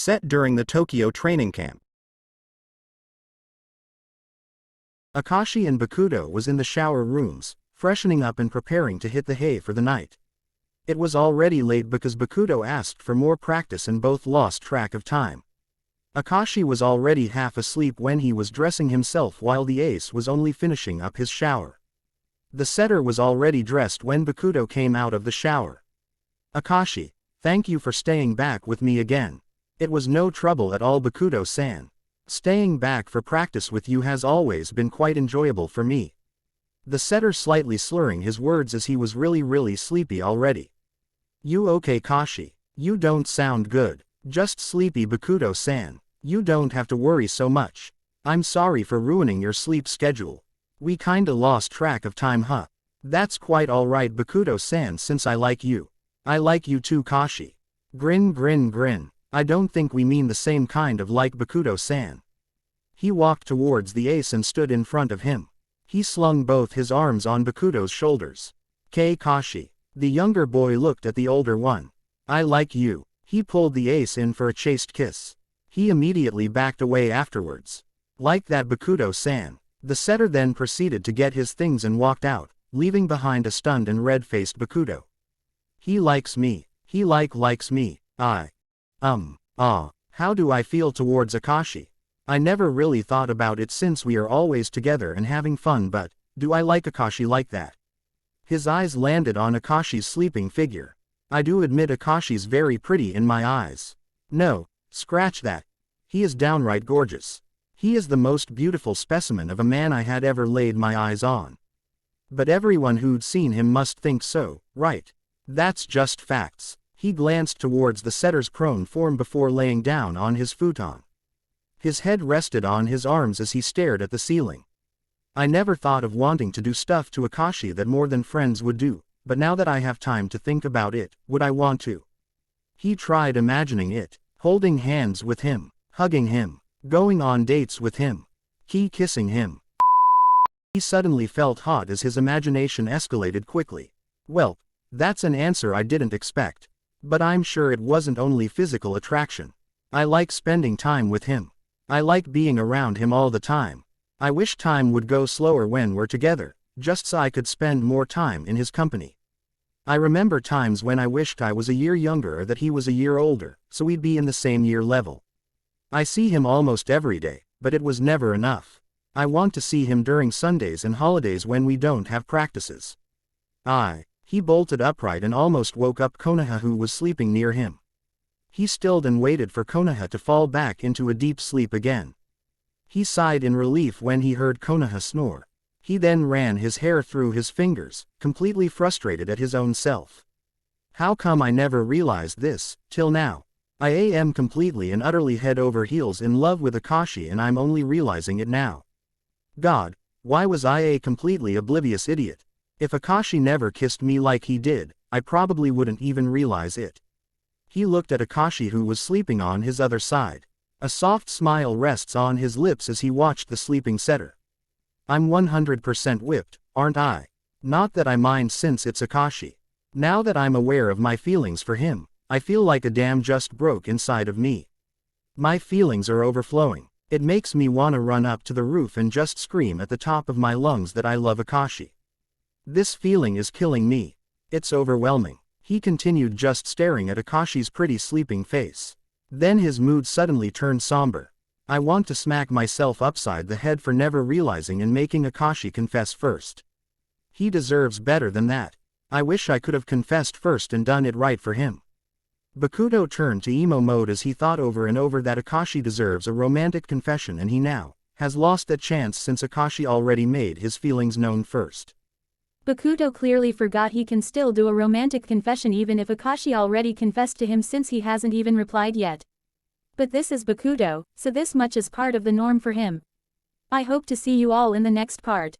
Set during the Tokyo training camp. Akashi and Bakudo was in the shower rooms, freshening up and preparing to hit the hay for the night. It was already late because Bakudo asked for more practice and both lost track of time. Akashi was already half asleep when he was dressing himself while the ace was only finishing up his shower. The setter was already dressed when Bakudo came out of the shower. "Akashi, thank you for staying back with me again. It was no trouble at all, Bakudo-san. Staying back for practice with you has always been quite enjoyable for me." The setter slightly slurring his words as he was really sleepy already. "You okay, Kashi? You don't sound good. Just sleepy, Bakudo-san. You don't have to worry so much. I'm sorry for ruining your sleep schedule. We kinda lost track of time, huh? That's quite alright, Bakudo-san, since I like you. I like you too, Kashi." Grin grin grin. "I don't think we mean the same kind of like, Bakudo-san." He walked towards the ace and stood in front of him. He slung both his arms on Bakudo's shoulders. Kashi." The younger boy looked at the older one. "I like you." He pulled the ace in for a chaste kiss. He immediately backed away afterwards. "Like that, Bakudo-san." The setter then proceeded to get his things and walked out, leaving behind a stunned and red-faced Bakudo. "He likes me. He likes me. How do I feel towards Akashi? I never really thought about it since we are always together and having fun, but, do I like Akashi like that?" His eyes landed on Akashi's sleeping figure. "I do admit Akashi's very pretty in my eyes. No, scratch that. He is downright gorgeous. He is the most beautiful specimen of a man I had ever laid my eyes on. But everyone who'd seen him must think so, right? That's just facts." He glanced towards the setter's prone form before laying down on his futon. His head rested on his arms as he stared at the ceiling. "I never thought of wanting to do stuff to Akashi that more than friends would do, but now that I have time to think about it, would I want to?" He tried imagining it, holding hands with him, hugging him, going on dates with him, kissing him. He suddenly felt hot as his imagination escalated quickly. "Well, that's an answer I didn't expect. But I'm sure it wasn't only physical attraction. I like spending time with him. I like being around him all the time. I wish time would go slower when we're together, just so I could spend more time in his company. I remember times when I wished I was a year younger or that he was a year older, so we'd be in the same year level. I see him almost every day, but it was never enough. I want to see him during Sundays and holidays when we don't have practices." He bolted upright and almost woke up Konoha, who was sleeping near him. He stilled and waited for Konoha to fall back into a deep sleep again. He sighed in relief when he heard Konoha snore. He then ran his hair through his fingers, completely frustrated at his own self. "How come I never realized this, till now? I am completely and utterly head over heels in love with Akashi and I'm only realizing it now. God, why was I a completely oblivious idiot? If Akashi never kissed me like he did, I probably wouldn't even realize it." He looked at Akashi, who was sleeping on his other side. A soft smile rests on his lips as he watched the sleeping setter. "I'm 100% whipped, aren't I? Not that I mind since it's Akashi. Now that I'm aware of my feelings for him, I feel like a dam just broke inside of me. My feelings are overflowing. It makes me wanna run up to the roof and just scream at the top of my lungs that I love Akashi. This feeling is killing me. It's overwhelming." He continued, just staring at Akashi's pretty sleeping face. Then his mood suddenly turned somber. "I want to smack myself upside the head for never realizing and making Akashi confess first. He deserves better than that. I wish I could have confessed first and done it right for him." Bakudo turned to emo mode as he thought over and over that Akashi deserves a romantic confession and he now has lost that chance since Akashi already made his feelings known first. Bakudo clearly forgot he can still do a romantic confession even if Akashi already confessed to him, since he hasn't even replied yet. But this is Bakudo, so this much is part of the norm for him. I hope to see you all in the next part.